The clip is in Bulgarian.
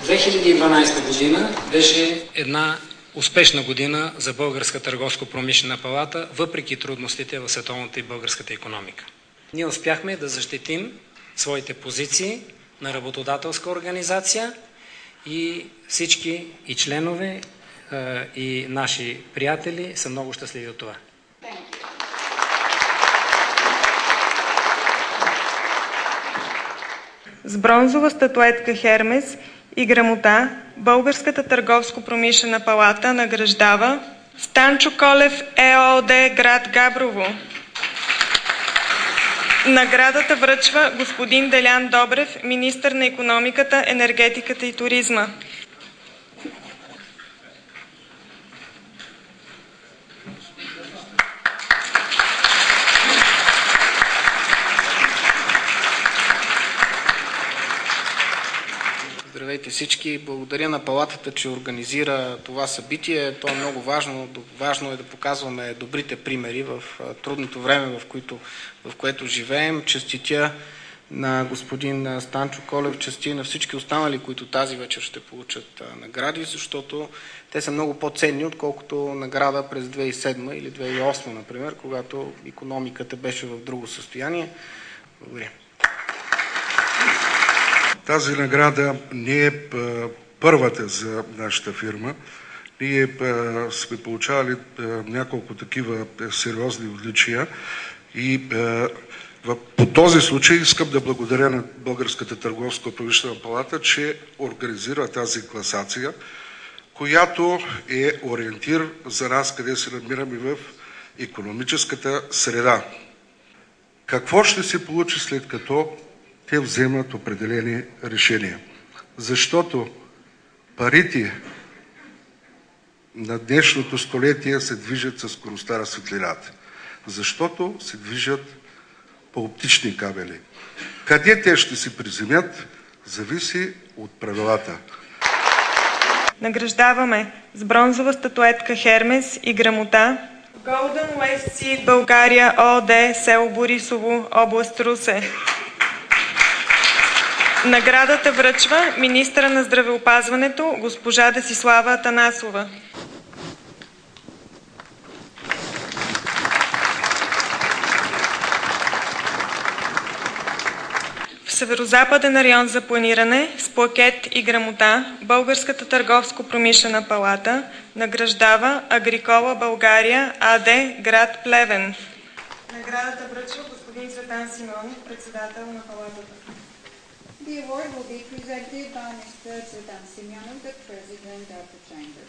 2012 година беше една успешна година за Българска търговско-промишлена палата, въпреки трудностите в световната и българската икономика. Ние успяхме да защитим своите позиции на работодателска организация и всички и членове и наши приятели са много щастливи от това. С бронзова статуетка Хермес и грамота Българската търговско-промишлена палата награждава Станчо Колев ЕООД град Габрово. Наградата връчва господин Делян Добрев, министър на икономиката, енергетиката и туризма. Здравейте всички! Благодаря на палатата, че организира това събитие. То е много важно. Важно е да показваме добрите примери в трудното време, в което живеем. Честитя на господин Станчо Колев, честитя на всички останали, които тази вечер ще получат награди, защото те са много по-ценни, отколкото награда през 2007 или 2008, например, когато икономиката беше в друго състояние. Благодаря. Тази награда не е първата за нашата фирма. Ние сме получавали няколко такива сериозни отличия и по този случай искам да благодаря на Българската търговско-промишлена палата, че организира тази класация, която е ориентир за нас, къде се намираме в икономическата среда. Какво ще се получи след като те вземат определени решения? Защото парите на днешното столетие се движат със скоростта на светлината. Защото се движат по оптични кабели. Къде те ще се приземят, зависи от правилата. Награждаваме с бронзова статуетка Хермес и грамота Golden West Seed България ООД, село Борисово, област Русе. Наградата връчва министъра на здравеопазването госпожа Десислава Атанасова. В Северозападен район за планиране с плакет и грамота Българската търговско-промишлена палата награждава Агрикола България АД град Плевен. Наградата връчва господин Цветан Симеонов, председател на палатата. The award will be presented by Mr. Zvetan Simyonov, the President of the Chamber.